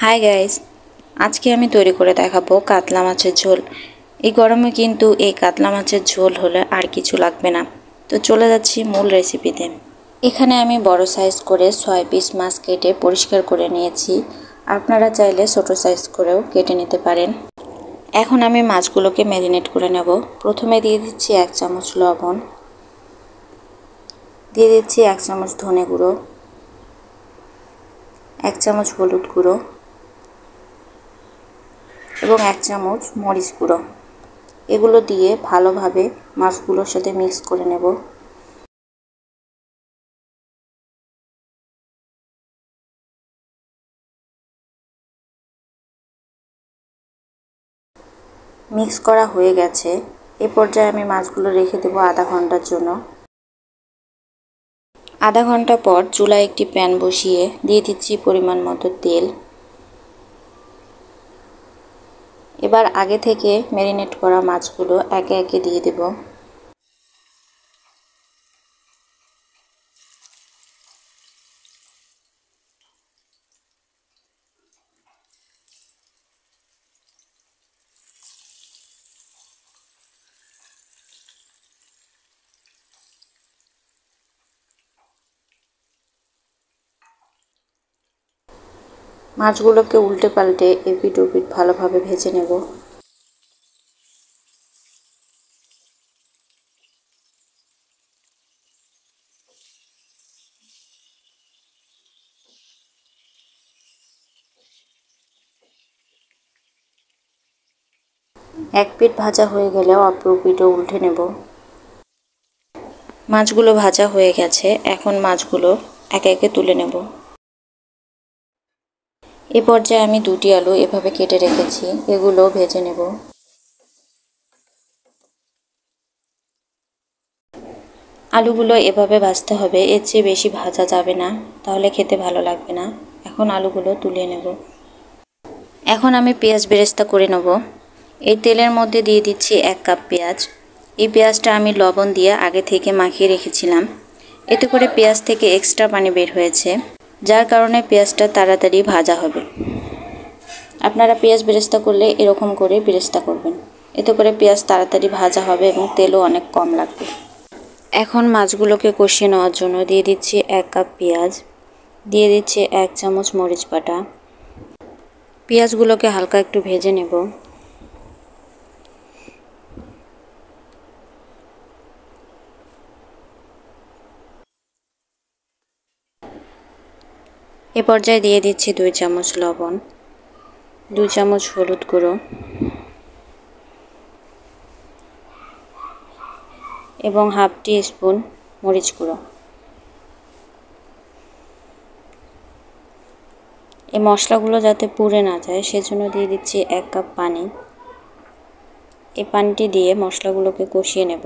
Hi guys, আজকে আমি তৈরি করে দেখাবো কাতলা মাছের ঝোল। এই গরমে কিন্তু এই কাতলা মাছের ঝোল হলে আর কিছু লাগবে না। তো চলে যাচ্ছি মূল রেসিপিতে। এখানে আমি বড় সাইজ করে 6 পিস মাছ কেটে পরিষ্কার করে নিয়েছি। আপনারা চাইলে ছোট সাইজ করেও কেটে নিতে পারেন। এখন আমি মাছগুলোকে ম্যারিনেট করে নেব। প্রথমে দিয়ে দিচ্ছি 1 চামচ লবণ, দিয়ে দিচ্ছি 1 চামচ ধনে গুঁড়ো, 1 চামচ হলুদ গুঁড়ো এবং 1 চামচ মরিচ গুঁড়ো। এগুলো দিয়ে ভালোভাবে মাছগুলোর সাথে মিক্স করে নেব। মিক্স করা হয়ে গেছে। এ পর্যায়ে আমি মাছগুলো রেখে দেব আধা ঘন্টার জন্য। আধা ঘন্টা পর চুলায় একটি প্যান বসিয়ে দিয়ে দিচ্ছি পরিমাণ মতো তেল। এবার আগে থেকে ম্যারিনেট করা মাছগুলো একে একে দিয়ে দেব। মাছগুলোকে উল্টে পাল্টে এপিট ওপিট ভালোভাবে ভেজে নেব। এক পিঠ ভাজা হয়ে গেলেও অপর পিঠও উল্টে নেব। মাছগুলো ভাজা হয়ে গেছে। এখন মাছগুলো একে একে তুলে নেব। এ পর্যায়ে আমি 2টি আলু এভাবে কেটে রেখেছি, এগুলো ভেজে নেব। আলুগুলো এভাবে ভাজতে হবে, এর চেয়ে বেশি ভাজা যাবে না, তাহলে খেতে ভালো লাগবে না। এখন আলুগুলো তুলে নেব। এখন আমি পেঁয়াজ বেরেস্তা করে নেব। এই তেলের মধ্যে দিয়ে দিচ্ছি 1 কাপ পেঁয়াজ। এই পেঁয়াজটা আমি লবণ দিয়ে আগে থেকে মাখিয়ে রেখেছিলাম। এতে করে পেঁয়াজ থেকে এক্সট্রা পানি বের হয়েছে, যার কারণে পেঁয়াজটা তাড়াতাড়ি ভাজা হবে। আপনারা পেঁয়াজ বেরেস্তা করলে এরকম করে বেরেস্তা করবেন, এতে করে পেঁয়াজ তাড়াতাড়ি ভাজা হবে এবং তেলও অনেক কম লাগবে। এখন মাছগুলোকে কষিয়ে নেওয়ার জন্য দিয়ে দিচ্ছি 1 কাপ পেঁয়াজ, দিয়ে দিচ্ছি 1 চামচ মরিচ বাটা। পেঁয়াজগুলোকে হালকা একটু ভেজে নেব। এ পর্যায়ে দিয়ে দিচ্ছি 2 চামচ লবণ, 2 চামচ হলুদ গুঁড়ো এবং হাফ টি স্পুন মরিচ গুঁড়ো। এই মশলাগুলো যাতে পুড়ে না যায় সেজন্য দিয়ে দিচ্ছি 1 কাপ পানি। এই পানিটি দিয়ে মশলাগুলোকে কষিয়ে নেব।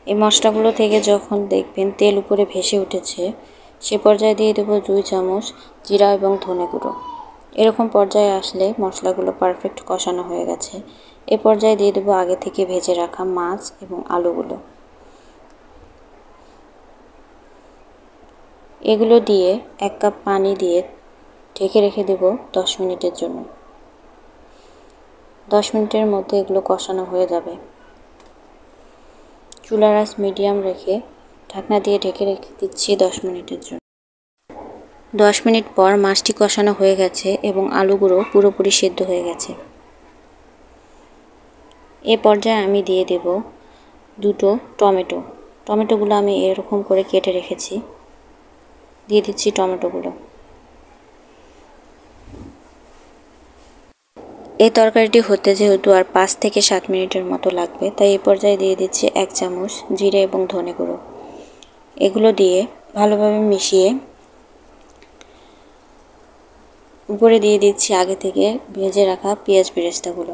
এই মশলাগুলো থেকে যখন দেখবেন তেল উপরে ভেসে উঠেছে, সে পর্যায়ে দিয়ে দেব 2 চামচ জিরা এবং ধনে গুঁড়ো। এরকম পর্যায়ে আসলে মশলাগুলো পারফেক্ট কষানো হয়ে গেছে। এ পর্যায়ে দিয়ে দেব আগে থেকে ভেজে রাখা মাছ এবং আলুগুলো। এগুলো দিয়ে 1 কাপ পানি দিয়ে ঢেকে রেখে দেব 10 মিনিটের জন্য। 10 মিনিটের মধ্যে এগুলো কষানো হয়ে যাবে। চুলার আঁচ মিডিয়াম রেখে ঢাকনা দিয়ে ঢেকে রেখে দিচ্ছি 10 মিনিটের জন্য। 10 মিনিট পর মাছটি কষানো হয়ে গেছে এবং আলুগুলো পুরোপুরি সেদ্ধ হয়ে গেছে। এ পর্যায়ে আমি দিয়ে দেব 2টো টমেটো। টমেটোগুলো আমি এরকম করে কেটে রেখেছি, দিয়ে দিচ্ছি টমেটোগুলো। এই তরকারিটি হতে যেহেতু আর 5 থেকে 7 মিনিটের মতো লাগবে, তাই এই পর্যায়ে দিয়ে দিচ্ছি 1 চামচ জিরে এবং ধনে গুঁড়ো। এগুলো দিয়ে ভালোভাবে মিশিয়ে উপরে দিয়ে দিচ্ছি আগে থেকে ভেজে রাখা পেঁয়াজ বেরেস্তাগুলো।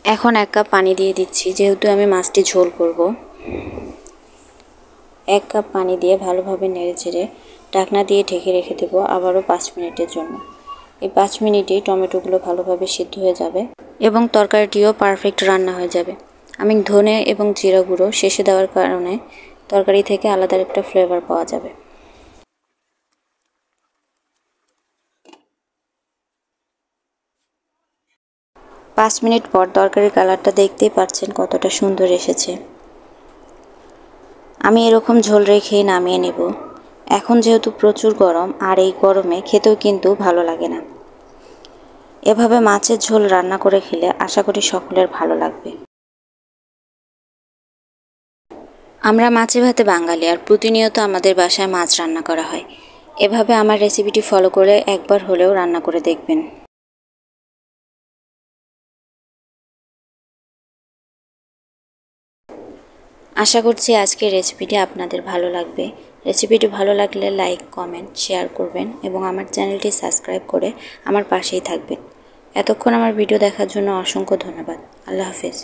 এখন 1 কাপ পানি দিয়ে দিচ্ছি, যেহেতু আমি মাছটি ঝোল করব। 1 কাপ পানি দিয়ে ভালোভাবে নেড়েচেড়ে ঢাকনা দিয়ে ঢেকে রেখে দেবো আবারও 5 মিনিটের জন্য। এই 5 মিনিটেই টমেটোগুলো ভালোভাবে সিদ্ধ হয়ে যাবে এবং তরকারিটিও পারফেক্ট রান্না হয়ে যাবে। আমি ধনে এবং জিরা গুঁড়ো শেষে দেওয়ার কারণে তরকারি থেকে আলাদা একটা ফ্লেভার পাওয়া যাবে। পাঁচ মিনিট পর তরকারির কালারটা দেখতেই পাচ্ছেন কতটা সুন্দর এসেছে। আমি এরকম ঝোল রেখেই নামিয়ে নেব। এখন যেহেতু প্রচুর গরম, আর এই গরমে খেতেও কিন্তু ভালো লাগে না। এভাবে মাছের ঝোল রান্না করে খেলে আশা করি সকলের ভালো লাগবে। আমরা মাছে ভাতে বাঙালি, আর প্রতিনিয়ত আমাদের বাসায় মাছ রান্না করা হয়। এভাবে আমার রেসিপিটি ফলো করে একবার হলেও রান্না করে দেখবেন। আশা করছি আজকের রেসিপিটি আপনাদের ভালো লাগবে। রেসিপিটি ভালো লাগলে লাইক, কমেন্ট, শেয়ার করবেন এবং আমার চ্যানেলটি সাবস্ক্রাইব করে আমার পাশেই থাকবেন। এতক্ষণ আমার ভিডিও দেখার জন্য অসংখ্য ধন্যবাদ। আল্লাহ হাফেজ।